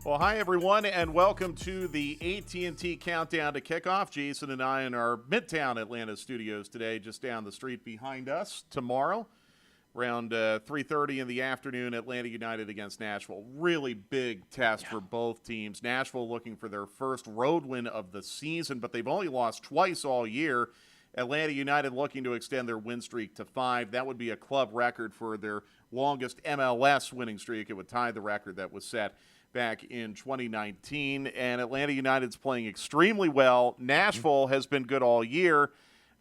Well, hi, everyone, and welcome to the AT&T Countdown to Kickoff. Jason and I in our Midtown Atlanta studios today, just down the street behind us. Tomorrow, around 3:30 in the afternoon, Atlanta United against Nashville. Really big test for both teams. Nashville looking for their first road win of the season, but they've only lost twice all year. Atlanta United looking to extend their win streak to 5. That would be a club record for their longest MLS winning streak. It would tie the record that was set back in 2019, and Atlanta United's playing extremely well. Nashville has been good all year.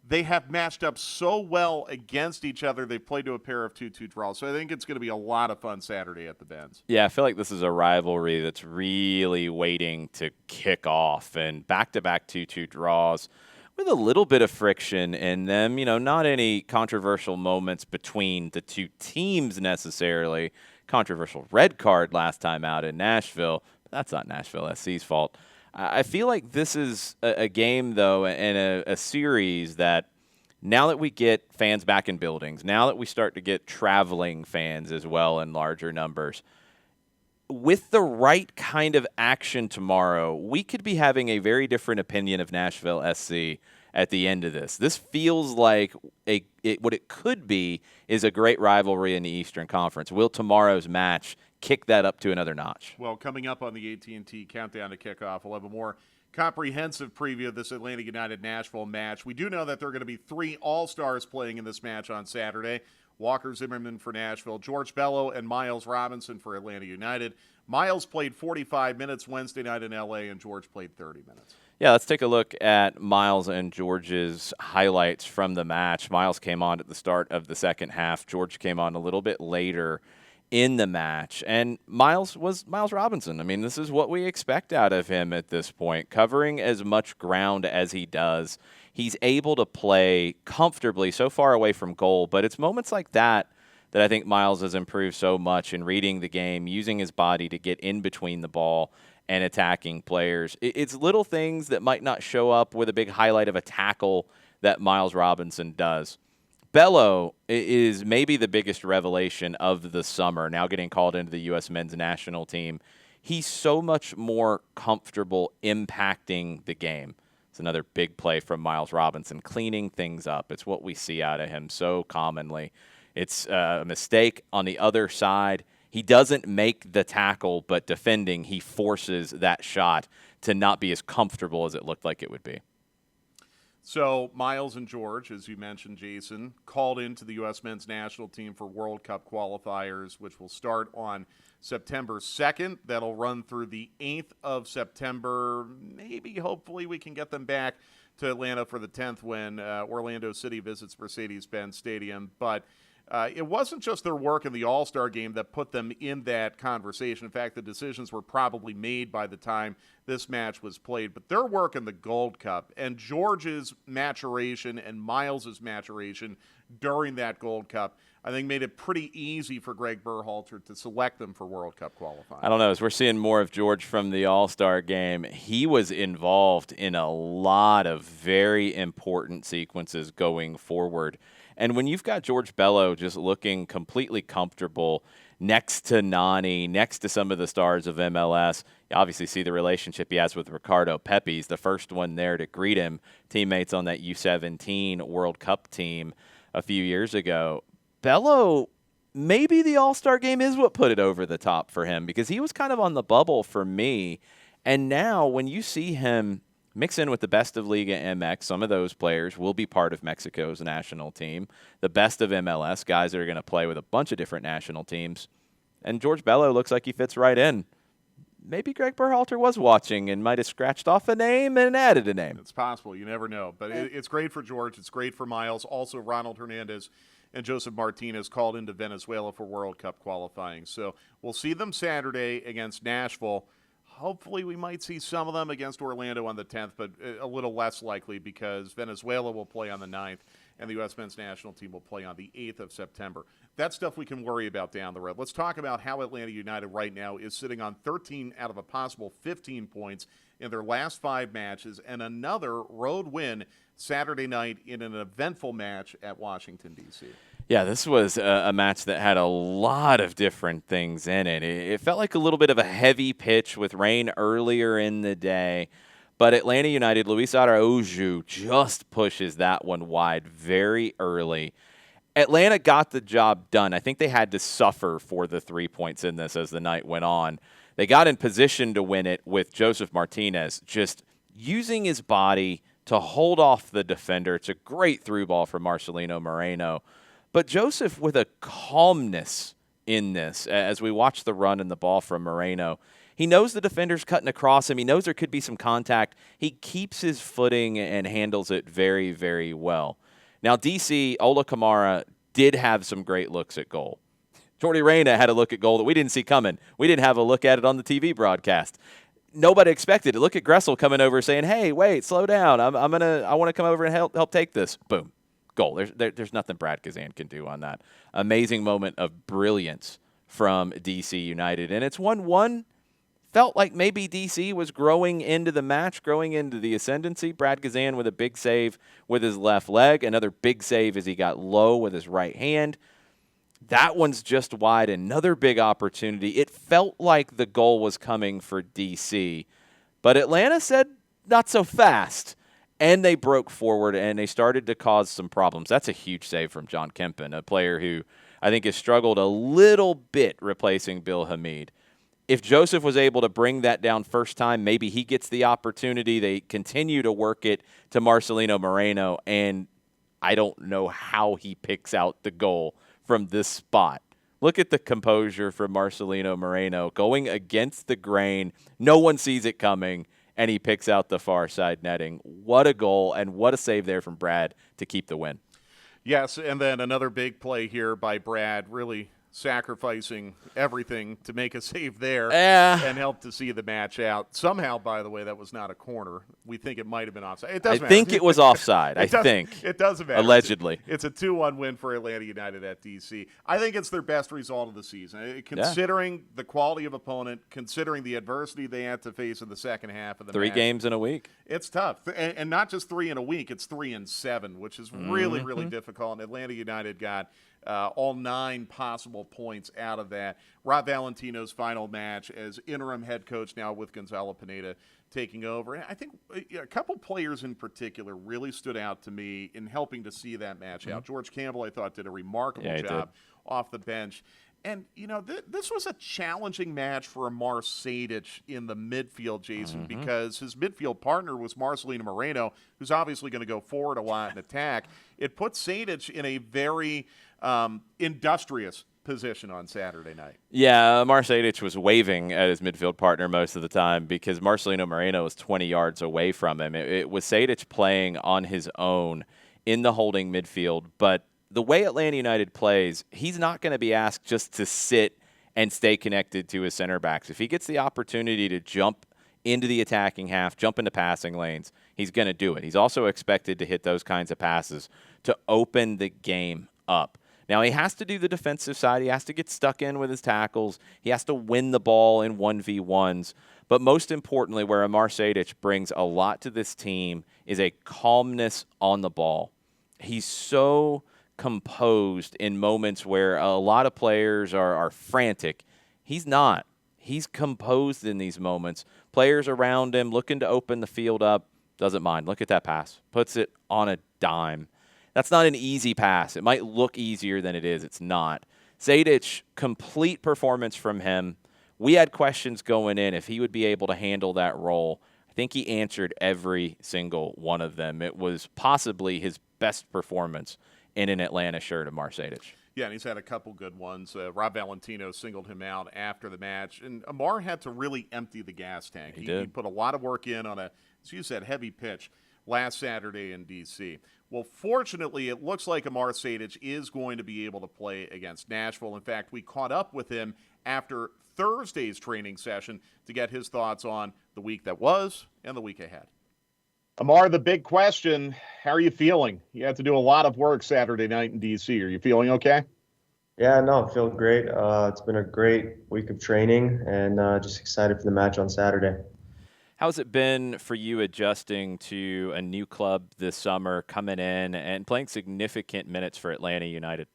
They have matched up so well against each other. They've played to a pair of 2-2 draws, so I think it's going to be a lot of fun Saturday at the Benz. Yeah, I feel like this is a rivalry that's really waiting to kick off, and back-to-back 2-2 draws with a little bit of friction in them. You know, not any controversial moments between the two teams necessarily. Controversial red card last time out in Nashville, but that's not Nashville SC's fault. I feel like this is a game, though, and a series that now that we get fans back in buildings, now that we start to get traveling fans as well in larger numbers, with the right kind of action tomorrow, we could be having a very different opinion of Nashville SC at the end of this. This feels like what it could be is a great rivalry in the Eastern Conference. Will tomorrow's match kick that up to another notch? Well, coming up on the AT&T Countdown to Kickoff, we'll have a more comprehensive preview of this Atlanta United-Nashville match. We do know that there are going to be 3 All-Stars playing in this match on Saturday. Walker Zimmerman for Nashville, George Bello and Miles Robinson for Atlanta United. Miles played 45 minutes Wednesday night in L.A., and George played 30 minutes. Yeah, let's take a look at Miles and George's highlights from the match. Miles came on at the start of the second half. George came on a little bit later in the match. And Miles was Miles Robinson. I mean, this is what we expect out of him at this point, covering as much ground as he does. He's able to play comfortably so far away from goal, but it's moments like that that I think Miles has improved so much in reading the game, using his body to get in between the ball and attacking players. It's little things that might not show up with a big highlight of a tackle that Miles Robinson does. Bello is maybe the biggest revelation of the summer, now getting called into the U.S. men's national team. He's so much more comfortable impacting the game. It's another big play from Miles Robinson, cleaning things up. It's what we see out of him so commonly. It's a mistake on the other side. He doesn't make the tackle, but defending, he forces that shot to not be as comfortable as it looked like it would be. So Miles and George, as you mentioned, Jason, called into the U.S. men's national team for World Cup qualifiers, which will start on September 2nd. That'll run through the 8th of September. Maybe, hopefully, we can get them back to Atlanta for the 10th when Orlando City visits Mercedes-Benz Stadium. But it wasn't just their work in the All-Star game that put them in that conversation. In fact, the decisions were probably made by the time this match was played. But their work in the Gold Cup and George's maturation and Miles's maturation during that Gold Cup, I think made it pretty easy for Greg Berhalter to select them for World Cup qualifying. I don't know. As we're seeing more of George from the All-Star game, he was involved in a lot of very important sequences going forward. And when you've got George Bello just looking completely comfortable next to Nani, next to some of the stars of MLS, you obviously see the relationship he has with Ricardo Pepi. He's the first one there to greet him, teammates on that U17 World Cup team a few years ago. Bello, maybe the All-Star game is what put it over the top for him, because he was kind of on the bubble for me. And now when you see him mix in with the best of Liga MX, some of those players will be part of Mexico's national team. The best of MLS, guys that are going to play with a bunch of different national teams. And George Bello looks like he fits right in. Maybe Greg Berhalter was watching and might have scratched off a name and added a name. It's possible. You never know. But it's great for George. It's great for Miles. Also, Ronald Hernandez and Joseph Martinez called into Venezuela for World Cup qualifying. So we'll see them Saturday against Nashville. Hopefully we might see some of them against Orlando on the 10th, but a little less likely because Venezuela will play on the 9th and the U.S. men's national team will play on the 8th of September. That's stuff we can worry about down the road. Let's talk about how Atlanta United right now is sitting on 13 out of a possible 15 points in their last 5 matches and another road win Saturday night in an eventful match at Washington, D.C. Yeah, this was a match that had a lot of different things in it. It felt like a little bit of a heavy pitch with rain earlier in the day, but Atlanta United, Luis Araujou just pushes that one wide very early. Atlanta got the job done. I think they had to suffer for the 3 points in this as the night went on. They got in position to win it with Joseph Martinez just using his body to hold off the defender. It's a great through ball from Marcelino Moreno. But Joseph with a calmness in this as we watch the run and the ball from Moreno. He knows the defender's cutting across him. He knows there could be some contact. He keeps his footing and handles it very, very well. Now, DC, Ola Kamara did have some great looks at goal. Jordi Reyna had a look at goal that we didn't see coming. We didn't have a look at it on the TV broadcast. Nobody expected it. Look at Gressel coming over saying, "Hey, wait, slow down. I want to come over and help take this." Boom. Goal. There's nothing Brad Kazan can do on that. Amazing moment of brilliance from DC United. And it's 1-1. Felt like maybe DC was growing into the match, growing into the ascendancy. Brad Kazan with a big save with his left leg. Another big save as he got low with his right hand. That one's just wide. Another big opportunity. It felt like the goal was coming for DC. But Atlanta said, not so fast. And they broke forward, and they started to cause some problems. That's a huge save from John Kempen, a player who I think has struggled a little bit replacing Bill Hamid. If Joseph was able to bring that down first time, maybe he gets the opportunity. They continue to work it to Marcelino Moreno, and I don't know how he picks out the goal from this spot. Look at the composure from Marcelino Moreno going against the grain. No one sees it coming. And he picks out the far side netting. What a goal and what a save there from Brad to keep the win. Yes, and then another big play here by Brad, really sacrificing everything to make a save there and help to see the match out. Somehow, by the way, that was not a corner. We think it might have been offside. It doesn't matter. I think it was offside. It doesn't matter. Allegedly. It's a 2-1 win for Atlanta United at DC. I think it's their best result of the season. Considering the quality of opponent, considering the adversity they had to face in the second half of the match. 3 games in a week. It's tough. And not just 3 in a week, it's 3 in 7, which is really, really difficult. And Atlanta United got all 9 possible points out of that. Rob Valentino's final match as interim head coach now with Gonzalo Pineda taking over. And I think a couple players in particular really stood out to me in helping to see that match out. George Campbell, I thought, did a remarkable job off the bench. And, this was a challenging match for Amar Sejdic in the midfield, Jason, because his midfield partner was Marcelino Moreno, who's obviously going to go forward a lot in attack. It put Sejdic in a very industrious position on Saturday night. Yeah, Amar Sejdic was waving at his midfield partner most of the time because Marcelino Moreno was 20 yards away from him. It was Sejdic playing on his own in the holding midfield, but the way Atlanta United plays, he's not going to be asked just to sit and stay connected to his center backs. If he gets the opportunity to jump into the attacking half, jump into passing lanes, he's going to do it. He's also expected to hit those kinds of passes to open the game up. Now, he has to do the defensive side. He has to get stuck in with his tackles. He has to win the ball in 1v1s. But most importantly, where Amar Sejdic brings a lot to this team is a calmness on the ball. He's so composed in moments where a lot of players are frantic. He's not. He's composed in these moments. Players around him looking to open the field up, doesn't mind. Look at that pass. Puts it on a dime. That's not an easy pass. It might look easier than it is. It's not. Sejdic, complete performance from him. We had questions going in if he would be able to handle that role. I think he answered every single one of them. It was possibly his best performance in an Atlanta shirt of Amar Sejdic. Yeah, and he's had a couple good ones. Rob Valentino singled him out after the match. And Amar had to really empty the gas tank. He put a lot of work in on a, as you said, heavy pitch last Saturday in D.C. Well, fortunately, it looks like Amar Sejdic is going to be able to play against Nashville. In fact, we caught up with him after Thursday's training session to get his thoughts on the week that was and the week ahead. Amar, the big question, how are you feeling? You had to do a lot of work Saturday night in D.C. Are you feeling okay? Yeah, no, I feel great. It's been a great week of training and just excited for the match on Saturday. How's it been for you adjusting to a new club this summer, coming in and playing significant minutes for Atlanta United?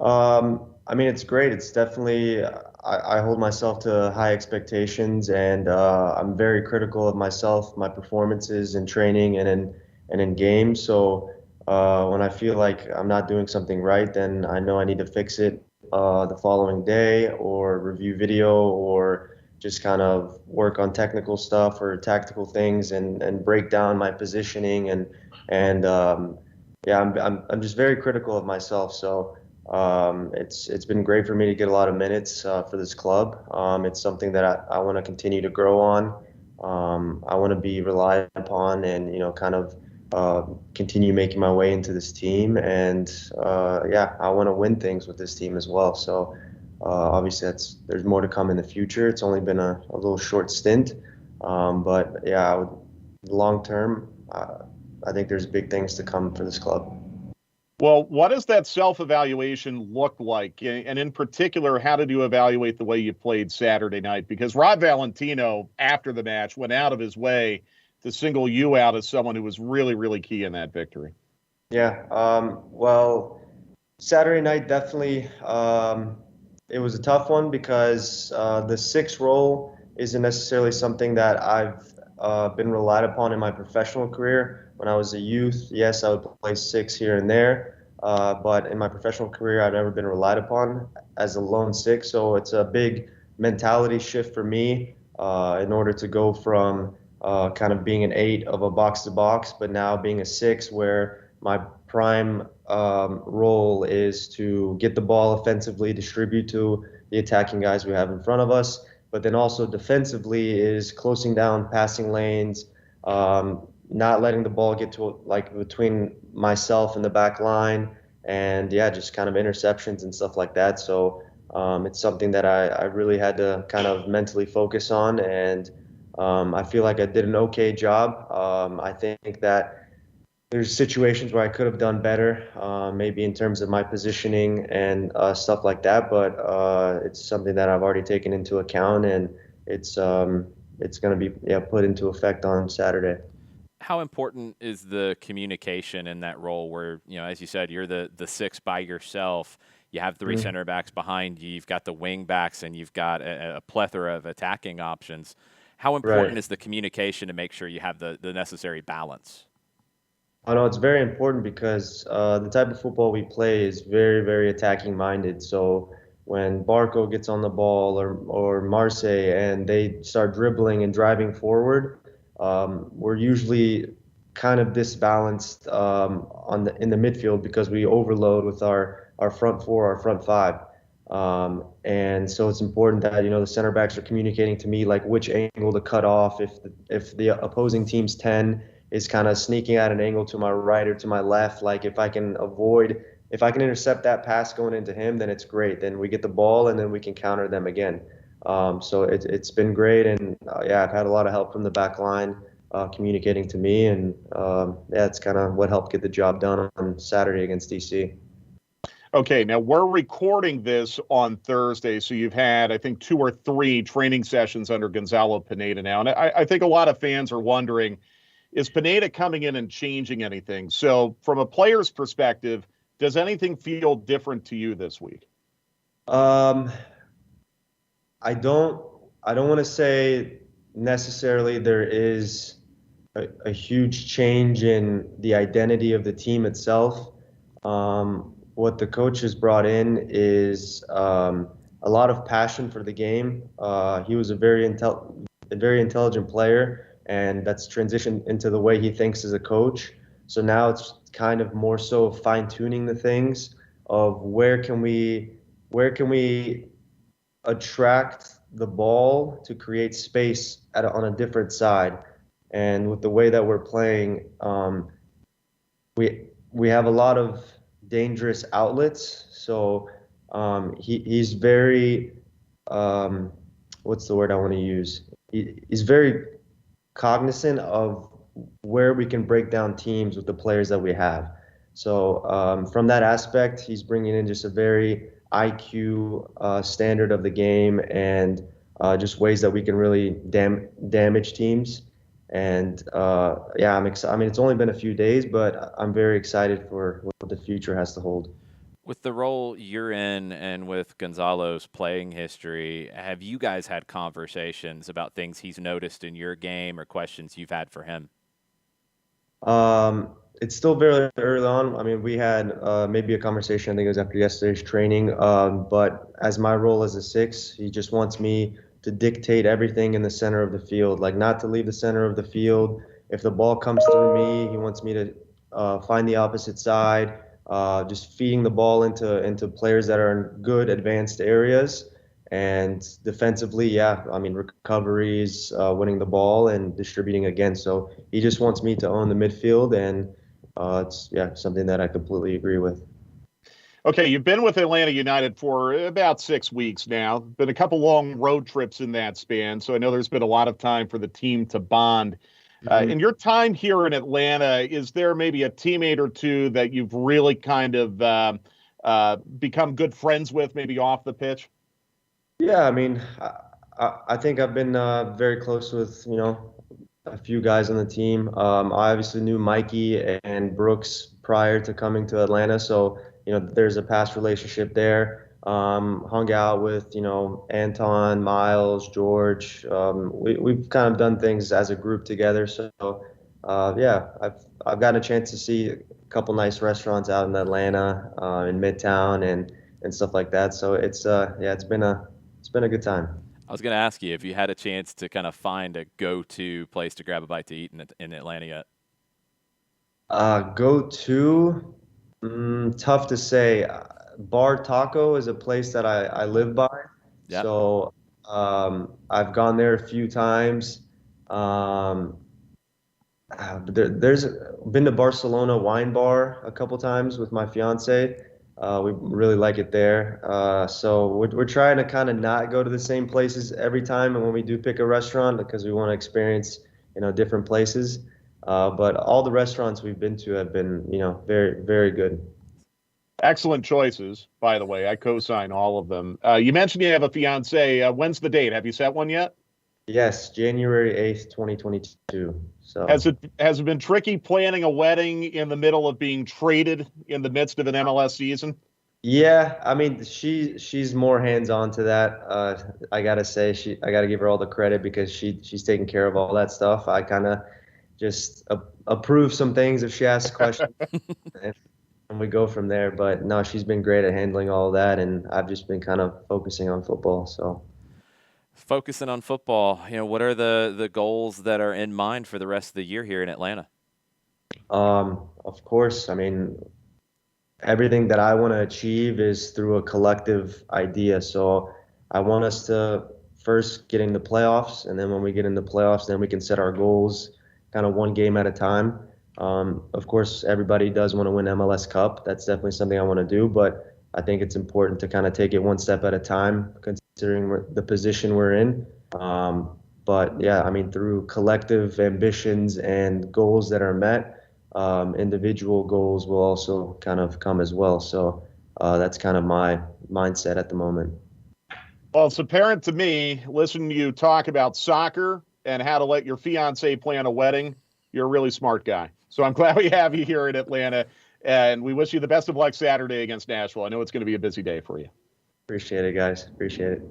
I mean, it's great. It's definitely, I hold myself to high expectations, and I'm very critical of myself, my performances in training and in games. So when I feel like I'm not doing something right, then I know I need to fix it the following day, or review video, or just kind of work on technical stuff or tactical things, and break down my positioning, and yeah, I'm just very critical of myself. So. It's been great for me to get a lot of minutes for this club. It's something that I want to continue to grow on. I want to be relied upon, and kind of continue making my way into this team. And yeah, I want to win things with this team as well. So obviously, there's more to come in the future. It's only been a little short stint, but yeah, long term, I think there's big things to come for this club. Well, what does that self-evaluation look like? And in particular, how did you evaluate the way you played Saturday night? Because Rob Valentino, after the match, went out of his way to single you out as someone who was really, really key in that victory. Yeah. Well, Saturday night definitely. It was a tough one because the six role isn't necessarily something that I've been relied upon in my professional career. When I was a youth, yes, I would play six here and there, but in my professional career, I've never been relied upon as a lone six. So it's a big mentality shift for me in order to go from kind of being an eight of a box to box, but now being a six where my prime role is to get the ball offensively, distribute to the attacking guys we have in front of us, but then also defensively is closing down passing lanes, not letting the ball get to like between myself and the back line, and yeah, just kind of interceptions and stuff like that. So it's something that I really had to kind of mentally focus on, and I feel like I did an okay job. I think that there's situations where I could have done better, maybe in terms of my positioning and stuff like that. But it's something that I've already taken into account, and it's going to be put into effect on Saturday. How important is the communication in that role where, as you said, you're the six by yourself. You have three center backs behind you. You've got the wing backs, and you've got a plethora of attacking options. How important Right. is the communication to make sure you have the necessary balance? I know it's very important because the type of football we play is very, very attacking minded. So when Barco gets on the ball, or Marseille, and they start dribbling and driving forward, we're usually kind of disbalanced in the midfield because we overload with our front four, our front five. And so it's important that the center backs are communicating to me like which angle to cut off if the opposing team's 10 is kind of sneaking at an angle to my right or to my left. Like if I can intercept that pass going into him, then it's great. Then we get the ball and then we can counter them again. So it's been great, and yeah, I've had a lot of help from the back line communicating to me, and yeah, it's kind of what helped get the job done on Saturday against DC. Okay, now we're recording this on Thursday, so you've had, I think, 2 or 3 training sessions under Gonzalo Pineda now. And I think a lot of fans are wondering, is Pineda coming in and changing anything? So from a player's perspective, does anything feel different to you this week? Um, I don't want to say necessarily there is a huge change in the identity of the team itself. What the coach has brought in is a lot of passion for the game. He was a very intelligent player, and that's transitioned into the way he thinks as a coach. So now it's kind of more so fine tuning the things of where can we attract the ball to create space on a different side. And with the way that we're playing, we have a lot of dangerous outlets. So he's very what's the word I want to use? He's very cognizant of where we can break down teams with the players that we have. So from that aspect, he's bringing in just a very IQ standard of the game, and just ways that we can really damage teams. And yeah, I'm excited. I mean, it's only been a few days, but I'm very excited for what the future has to hold. With the role you're in and with Gonzalo's playing history, have you guys had conversations about things he's noticed in your game or questions you've had for him? It's still very early on. I mean, we had maybe a conversation, I think it was after yesterday's training. But as my role as a six, he just wants me to dictate everything in the center of the field, like not to leave the center of the field. If the ball comes through me, he wants me to find the opposite side, just feeding the ball into players that are in good advanced areas. And defensively, yeah, I mean, recoveries, winning the ball and distributing again. So he just wants me to own the midfield, and it's something that I completely agree with. Okay, you've been with Atlanta United for about 6 weeks now. Been a couple long road trips in that span, so I know there's been a lot of time for the team to bond. In your time here in Atlanta, is there maybe a teammate or two that you've really kind of become good friends with, maybe off the pitch? Yeah, I mean, I think I've been very close with, a few guys on the team. I obviously knew Mikey and Brooks prior to coming to Atlanta, so there's a past relationship there. Hung out with Anton, Miles, George. We've kind of done things as a group together. So I've gotten a chance to see a couple nice restaurants out in Atlanta, in Midtown and stuff like that. So it's been a good time. I was going to ask you if you had a chance to kind of find a go-to place to grab a bite to eat in Atlanta yet. Go to, tough to say. Bar Taco is a place that I live by. Yep. So I've gone there a few times. There's been to Barcelona Wine Bar a couple times with my fiance. We really like it there. So we're trying to kind of not go to the same places every time, and when we do pick a restaurant, because we want to experience different places. But all the restaurants we've been to have been very, very good. Excellent choices, by the way. I co-sign all of them. You mentioned you have a fiance. When's the date? Have you set one yet? Yes, January 8th, 2022. So has it been tricky planning a wedding in the middle of being traded in the midst of an MLS season? Yeah, I mean she's more hands-on to that. I gotta say I gotta give her all the credit because she's taking care of all that stuff. I kind of just approve some things if she asks questions, and we go from there. But no, she's been great at handling all of that, and I've just been kind of focusing on football. So. Focusing on football, what are the goals that are in mind for the rest of the year here in Atlanta? Of course, I mean, everything that I want to achieve is through a collective idea. So I want us to first get into playoffs, and then when we get into playoffs, then we can set our goals kind of one game at a time. Of course, everybody does want to win MLS Cup. That's definitely something I want to do, but I think it's important to kind of take it one step at a time, considering the position we're in. But yeah, I mean, through collective ambitions and goals that are met, individual goals will also kind of come as well. So that's kind of my mindset at the moment. Well, it's apparent to me, listening to you talk about soccer and how to let your fiance plan a wedding, you're a really smart guy. So I'm glad we have you here in Atlanta, and we wish you the best of luck Saturday against Nashville. I know it's going to be a busy day for you. Appreciate it, guys. Appreciate it.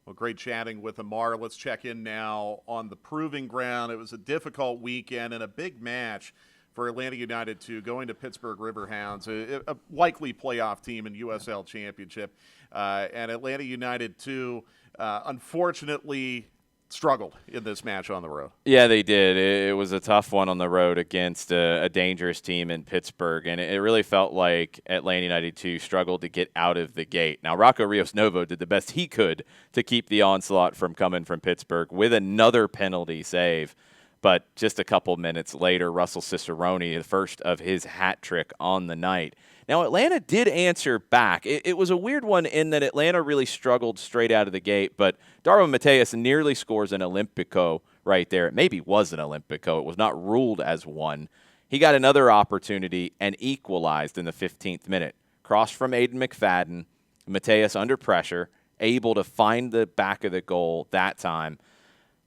Well, great chatting with Amar. Let's check in now on the proving ground. It was a difficult weekend and a big match for Atlanta United 2 going to Pittsburgh Riverhounds, a likely playoff team in USL Championship. And Atlanta United 2, unfortunately, struggled in this match on the road. Yeah, they did. It was a tough one on the road against a dangerous team in Pittsburgh, and it really felt like Atlanta United 2 struggled to get out of the gate. Now, Rocco Rios Novo did the best he could to keep the onslaught from coming from Pittsburgh with another penalty save. But just a couple minutes later, Russell Cicerone, the first of his hat trick on the night. Now, Atlanta did answer back. It was a weird one in that Atlanta really struggled straight out of the gate, but Darwin Mateus nearly scores an Olympico right there. It maybe was an Olympico. It was not ruled as one. He got another opportunity and equalized in the 15th minute. Cross from Aiden McFadden, Mateus under pressure, able to find the back of the goal that time.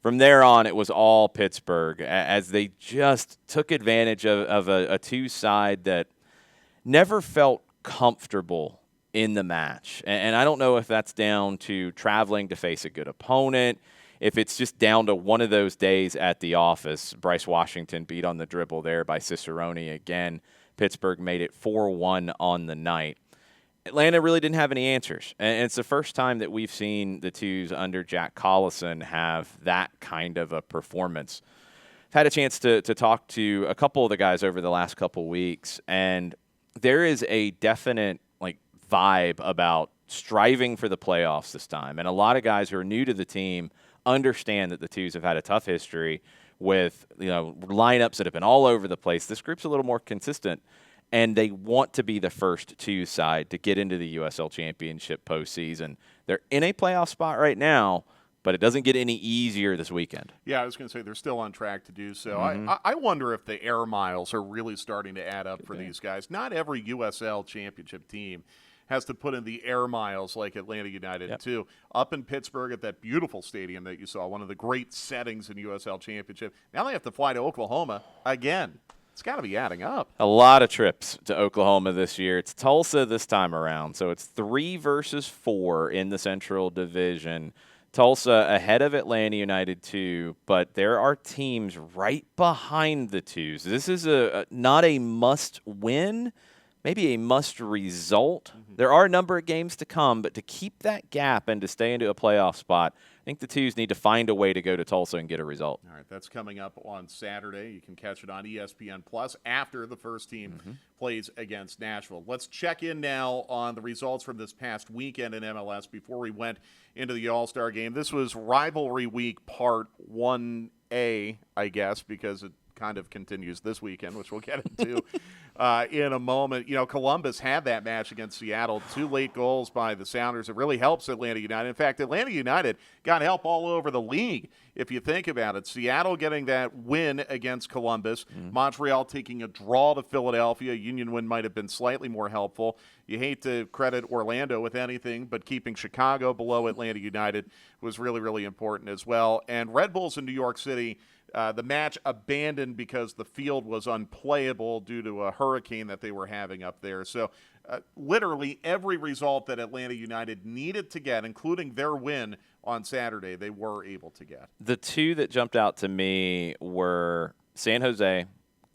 From there on, it was all Pittsburgh as they just took advantage of a two-side that never felt comfortable in the match. And I don't know if that's down to traveling to face a good opponent, if it's just down to one of those days at the office. Bryce Washington beat on the dribble there by Cicerone again. Pittsburgh made it 4-1 on the night. Atlanta really didn't have any answers. And it's the first time that we've seen the Twos under Jack Collison have that kind of a performance. I've had a chance to talk to a couple of the guys over the last couple weeks, and there is a definite vibe about striving for the playoffs this time. And a lot of guys who are new to the team understand that the Twos have had a tough history with lineups that have been all over the place. This group's a little more consistent, and they want to be the first two side to get into the USL Championship postseason. They're in a playoff spot right now, but it doesn't get any easier this weekend. Yeah, I was going to say they're still on track to do so. I wonder if the air miles are really starting to add up for these guys. Not every USL Championship team has to put in the air miles like Atlanta United, too. Up in Pittsburgh at that beautiful stadium that you saw, one of the great settings in USL Championship. Now they have to fly to Oklahoma again. It's got to be adding up. A lot of trips to Oklahoma this year. It's Tulsa this time around, so it's 3 versus 4 in the Central Division. Tulsa ahead of Atlanta United, too, but there are teams right behind the Twos. This is not a must-win, maybe a must-result. There are a number of games to come, but to keep that gap and to stay into a playoff spot, I think the Twos need to find a way to go to Tulsa and get a result. All right, that's coming up on Saturday. You can catch it on ESPN Plus after the first team plays against Nashville. Let's check in now on the results from this past weekend in MLS before we went into the All-Star game. This was Rivalry Week Part 1A, I guess, because it kind of continues this weekend, which we'll get into in a moment. Columbus had that match against Seattle. 2 late goals by the Sounders. It really helps Atlanta United. In fact, Atlanta United got help all over the league, if you think about it. Seattle getting that win against Columbus. Montreal taking a draw to Philadelphia. Union win might have been slightly more helpful. You hate to credit Orlando with anything, but keeping Chicago below Atlanta United was really, really important as well. And Red Bulls in New York City, the match abandoned because the field was unplayable due to a hurricane that they were having up there. So literally every result that Atlanta United needed to get, including their win on Saturday, they were able to get. The 2 that jumped out to me were San Jose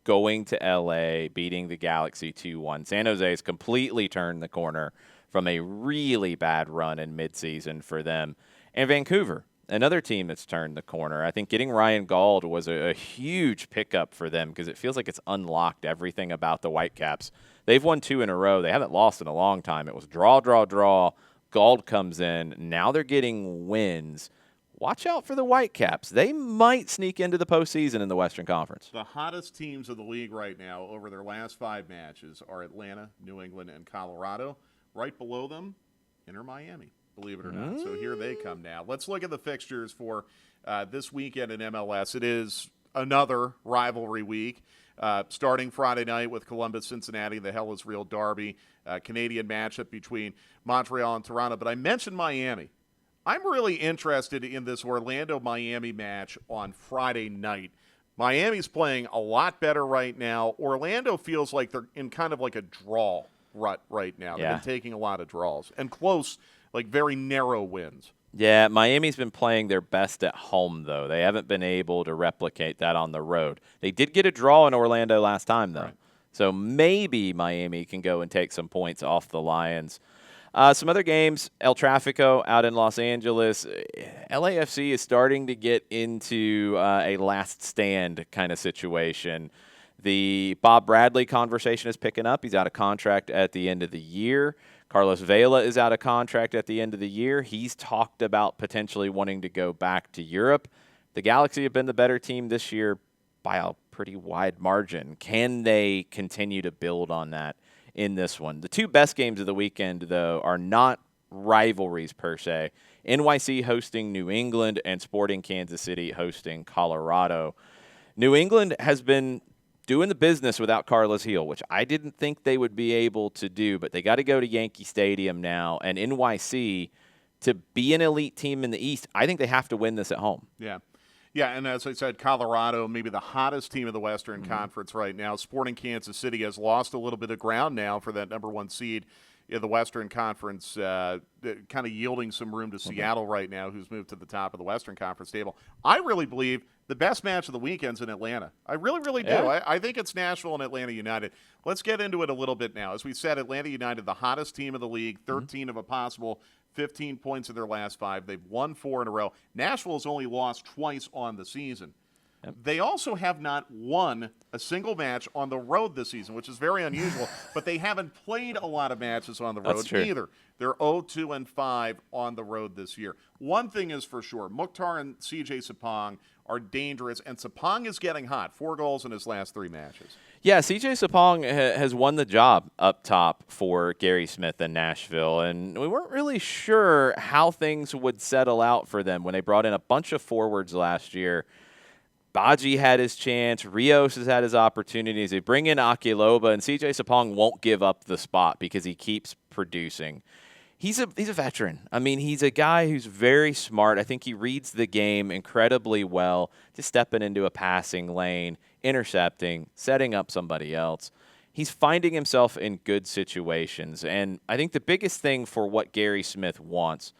going to L.A., beating the Galaxy 2-1. San Jose has completely turned the corner from a really bad run in midseason for them. And Vancouver, another team that's turned the corner. I think getting Ryan Gauld was a huge pickup for them because it feels like it's unlocked everything about the Whitecaps. They've won 2 in a row. They haven't lost in a long time. It was draw, draw, draw. Gauld comes in. Now they're getting wins. Watch out for the Whitecaps. They might sneak into the postseason in the Western Conference. The hottest teams of the league right now over their last 5 matches are Atlanta, New England, and Colorado. Right below them, Inter Miami, believe it or not. So here they come now. Let's look at the fixtures for this weekend in MLS. It is another rivalry week, starting Friday night with Columbus-Cincinnati, the Hell is Real Derby, Canadian matchup between Montreal and Toronto. But I mentioned Miami. I'm really interested in this Orlando-Miami match on Friday night. Miami's playing a lot better right now. Orlando feels like they're in kind of like a draw rut right now. They've been taking a lot of draws and close, like very narrow wins. Yeah, Miami's been playing their best at home, though. They haven't been able to replicate that on the road. They did get a draw in Orlando last time, though. Right. So maybe Miami can go and take some points off the Lions. Some other games, El Tráfico out in Los Angeles. LAFC is starting to get into a last stand kind of situation. The Bob Bradley conversation is picking up. He's out of contract at the end of the year. Carlos Vela is out of contract at the end of the year. He's talked about potentially wanting to go back to Europe. The Galaxy have been the better team this year by a pretty wide margin. Can they continue to build on that in this one? The 2 best games of the weekend, though, are not rivalries per se. NYC hosting New England and Sporting Kansas City hosting Colorado. New England has been doing the business without Carlos Gil, which I didn't think they would be able to do, but they got to go to Yankee Stadium now. And NYC, to be an elite team in the East, I think they have to win this at home. Yeah. Yeah, and as I said, Colorado, maybe the hottest team of the Western Conference right now. Sporting Kansas City has lost a little bit of ground now for that number one seed in the Western Conference, kind of yielding some room to Seattle right now, who's moved to the top of the Western Conference table. I really believe the best match of the weekend's in Atlanta. I really, really do. Yeah. I think it's Nashville and Atlanta United. Let's get into it a little bit now. As we said, Atlanta United, the hottest team of the league, 13 of a possible 15 points in their last 5. They've won 4 in a row. Nashville has only lost twice on the season. Yep. They also have not won a single match on the road this season, which is very unusual, but they haven't played a lot of matches on the road either. They're 0-2-5 on the road this year. One thing is for sure, Mukhtar and CJ Sapong are dangerous, and Sapong is getting hot. 4 goals in his last 3 matches. Yeah, CJ Sapong has won the job up top for Gary Smith in Nashville, and we weren't really sure how things would settle out for them when they brought in a bunch of forwards last year. Baji had his chance. Rios has had his opportunities. They bring in Akiloba, and CJ Sapong won't give up the spot because he keeps producing. He's a veteran. I mean, he's a guy who's very smart. I think he reads the game incredibly well, just stepping into a passing lane, intercepting, setting up somebody else. He's finding himself in good situations, and I think the biggest thing for what Gary Smith wants,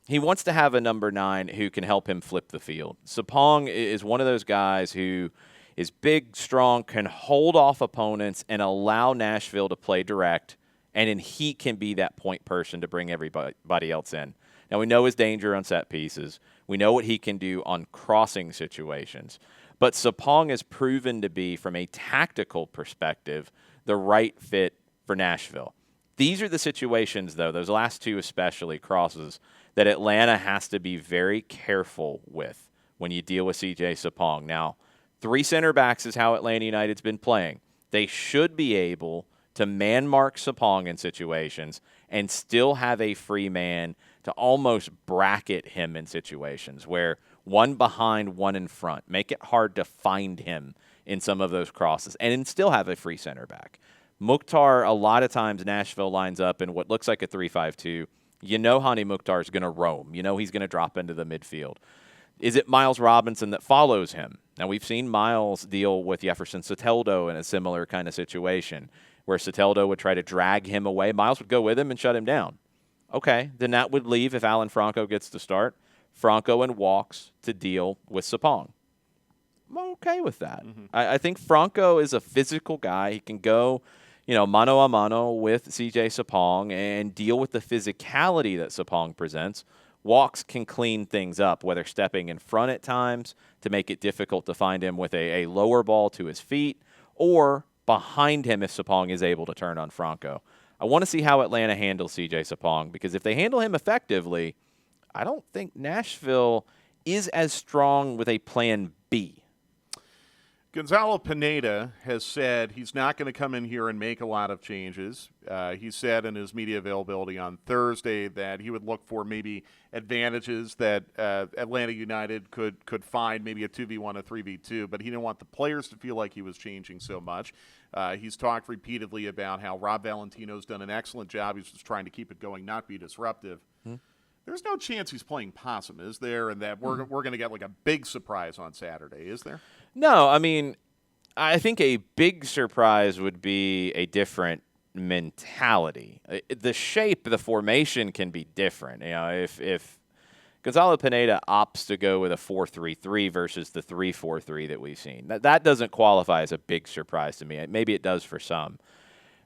he wants to have a number 9 who can help him flip the field. Sapong is one of those guys who is big, strong, can hold off opponents and allow Nashville to play direct, and then he can be that point person to bring everybody else in. Now, we know his danger on set pieces. We know what he can do on crossing situations. But Sapong has proven to be, from a tactical perspective, the right fit for Nashville. These are the situations, though, those last 2 especially, crosses, that Atlanta has to be very careful with when you deal with CJ Sapong. Now, 3 center backs is how Atlanta United's been playing. They should be able to man-mark Sapong in situations and still have a free man to almost bracket him in situations where one behind, one in front. Make it hard to find him in some of those crosses and then still have a free center back. Mukhtar, a lot of times Nashville lines up in what looks like a 3-5-2. You know Hani Mukhtar is going to roam. You know he's going to drop into the midfield. Is it Miles Robinson that follows him? Now, we've seen Miles deal with Jefferson Soteldo in a similar kind of situation where Soteldo would try to drag him away. Miles would go with him and shut him down. Okay, then that would leave, if Alan Franco gets to start, Franco and Walks to deal with Sapong. I'm okay with that. I think Franco is a physical guy. He can go, mano a mano with CJ Sapong and deal with the physicality that Sapong presents. Walks can clean things up, whether stepping in front at times to make it difficult to find him with a lower ball to his feet, or behind him if Sapong is able to turn on Franco. I want to see how Atlanta handles CJ Sapong, because if they handle him effectively, I don't think Nashville is as strong with a plan B. Gonzalo Pineda has said he's not going to come in here and make a lot of changes. He said in his media availability on Thursday that he would look for maybe advantages that Atlanta United could find, maybe a 2v1, a 3v2, but he didn't want the players to feel like he was changing so much. He's talked repeatedly about how Rob Valentino's done an excellent job. He's just trying to keep it going, not be disruptive. There's no chance he's playing possum, is there? And that we're going to get like a big surprise on Saturday, is there? No, I mean, I think a big surprise would be a different mentality. The shape, the formation can be different. If Gonzalo Pineda opts to go with a 4-3-3 versus the 3-4-3 that we've seen, that doesn't qualify as a big surprise to me. Maybe it does for some.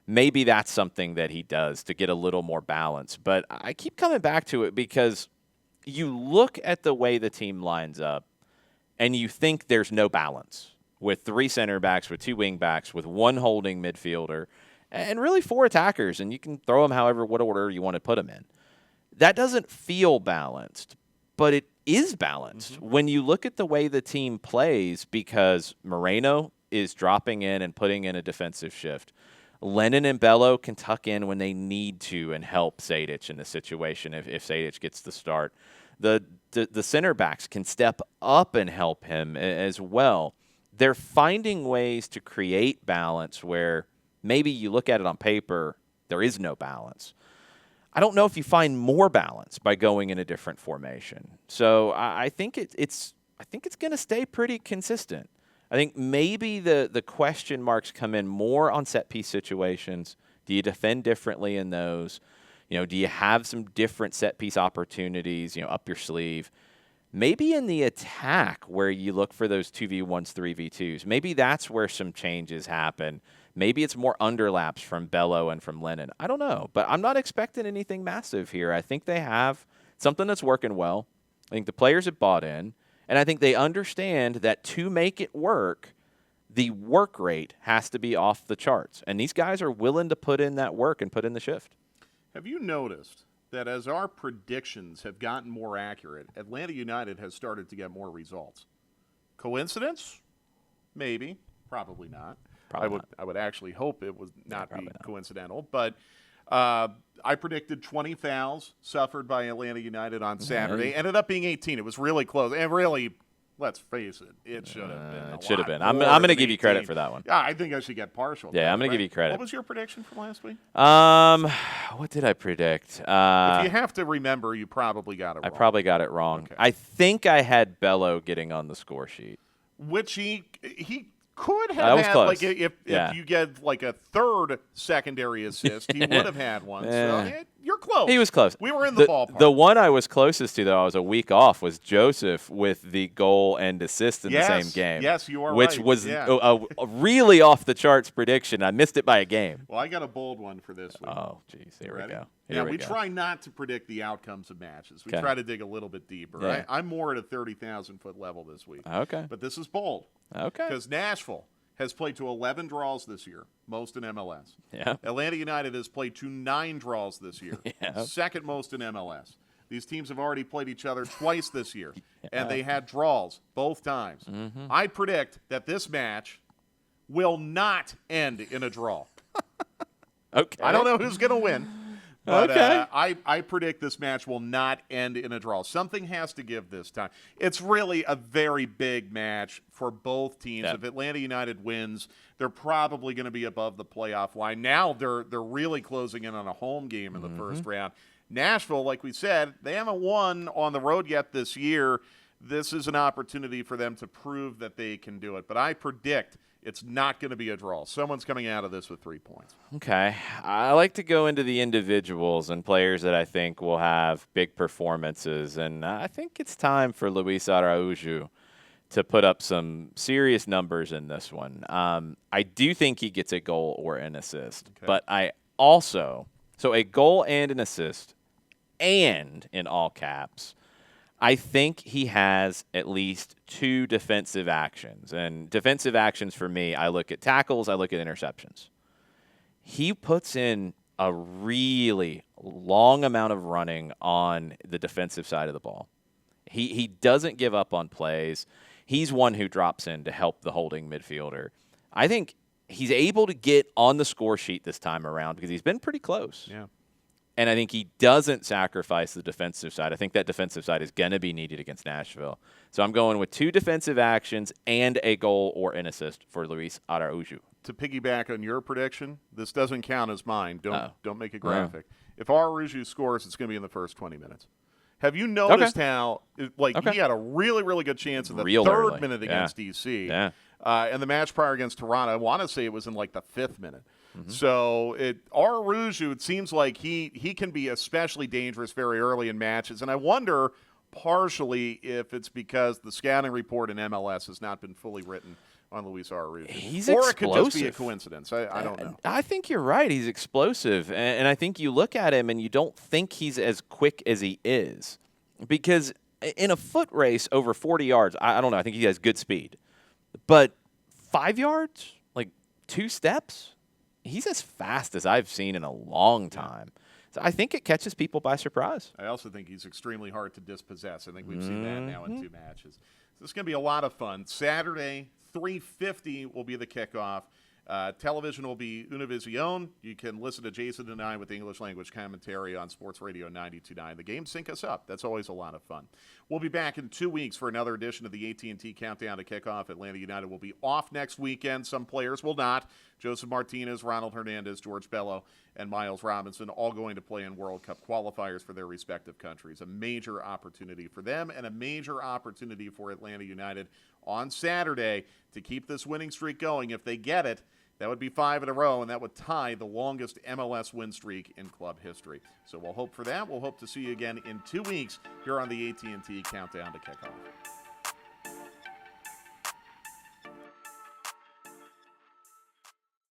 Maybe that's something that he does to get a little more balance. But I keep coming back to it because you look at the way the team lines up and you think there's no balance with 3 center backs, with 2 wing backs, with 1 holding midfielder, and really 4 attackers, and you can throw them what order you want to put them in. That doesn't feel balanced, but it is balanced when you look at the way the team plays, because Moreno is dropping in and putting in a defensive shift. Lennon and Bello can tuck in when they need to and help Sejdic in the situation if Sejdic gets the start. The center backs can step up and help him as well. They're finding ways to create balance where maybe you look at it on paper, there is no balance. I don't know if you find more balance by going in a different formation. So I think it's I think it's going to stay pretty consistent. I think maybe the question marks come in more on set-piece situations. Do you defend differently in those? Do you have some different set-piece opportunities, up your sleeve? Maybe in the attack where you look for those 2v1s, 3v2s, maybe that's where some changes happen. Maybe it's more underlaps from Bello and from Lennon. I don't know, but I'm not expecting anything massive here. I think they have something that's working well. I think the players have bought in, and I think they understand that to make it work, the work rate has to be off the charts. And these guys are willing to put in that work and put in the shift. Have you noticed that as our predictions have gotten more accurate, Atlanta United has started to get more results? Coincidence? Maybe. Probably not. I would actually hope it would not be coincidental. But I predicted 20 fouls suffered by Atlanta United on Saturday. Ended up being 18. It was really close. And really, let's face it, it should have been. It should have been. I'm going to give you credit for that one. Yeah, I think I should get partial. Yeah, I'm going to give you credit. What was your prediction from last week? What did I predict? If you have to remember, you probably got it wrong. I probably got it wrong. Okay. I think I had Bello getting on the score sheet. Which he could have had, close. like if you get like a third secondary assist, he would have had one. So you're close. He was close. We were in the ballpark. The one I was closest to, though, I was a week off, was Joseph with the goal and assist in the same game. Yes, you are right. Which was a really off the charts prediction. I missed it by a game. Well, I got a bold one for this week. Oh, geez. Here we go. We try not to predict the outcomes of matches. We try to dig a little bit deeper. Yeah. I'm more at a 30,000-foot level this week. Okay. But this is bold. Okay. Because Nashville has played to 11 draws this year, most in MLS. Yeah. Atlanta United has played to 9 draws this year, second most in MLS. These teams have already played each other twice this year, and they had draws both times. Mm-hmm. I predict that this match will not end in a draw. Okay. I don't know who's going to win. But Okay. I predict this match will not end in a draw. Something has to give this time. It's really a very big match for both teams. Yep. If Atlanta United wins, they're probably going to be above the playoff line. Now they're really closing in on a home game in the first round. Nashville, like we said, they haven't won on the road yet this year. This is an opportunity for them to prove that they can do it. But I predict it's not going to be a draw. Someone's coming out of this with 3 points. Okay. I like to go into the individuals and players that I think will have big performances. And I think it's time for Luis Araujou to put up some serious numbers in this one. I do think he gets a goal or an assist. Okay. But I also – so a goal and an assist, and in all caps – I think he has at least 2 defensive actions. And defensive actions for me, I look at tackles, I look at interceptions. He puts in a really long amount of running on the defensive side of the ball. He doesn't give up on plays. He's one who drops in to help the holding midfielder. I think he's able to get on the score sheet this time around because he's been pretty close. Yeah. And I think he doesn't sacrifice the defensive side. I think that defensive side is going to be needed against Nashville. So I'm going with 2 defensive actions and a goal or an assist for Luis Araujou. To piggyback on your prediction, this doesn't count as mine. Don't make it graphic. If Araujou scores, it's going to be in the first 20 minutes. Have you noticed how he had a really, really good chance in the third minute against DC? Yeah. And the match prior against Toronto, I want to say it was in like the 5th minute. So Araujou, it seems like he can be especially dangerous very early in matches. And I wonder partially if it's because the scouting report in MLS has not been fully written on Luis Araujou. He's or explosive. It could just be a coincidence. I don't know. I think you're right. He's explosive. And I think you look at him and you don't think he's as quick as he is. Because in a foot race over 40 yards, I don't know. I think he has good speed. But 5 yards, like 2 steps, he's as fast as I've seen in a long time. So I think it catches people by surprise. I also think he's extremely hard to dispossess. I think we've seen that now in 2 matches. So it's going to be a lot of fun. Saturday, 3:50 will be the kickoff. Television will be Univision. You can listen to Jason and I with English language commentary on Sports Radio 92.9. The game sync us up. That's always a lot of fun. We'll be back in 2 weeks for another edition of the AT&T Countdown to Kickoff. Atlanta United will be off next weekend. Some players will not. Joseph Martinez, Ronald Hernandez, George Bello, and Miles Robinson all going to play in World Cup qualifiers for their respective countries. A major opportunity for them and a major opportunity for Atlanta United on Saturday to keep this winning streak going. If they get it, that would be 5 in a row, and that would tie the longest MLS win streak in club history. So we'll hope for that. We'll hope to see you again in 2 weeks here on the AT&T Countdown to Kickoff.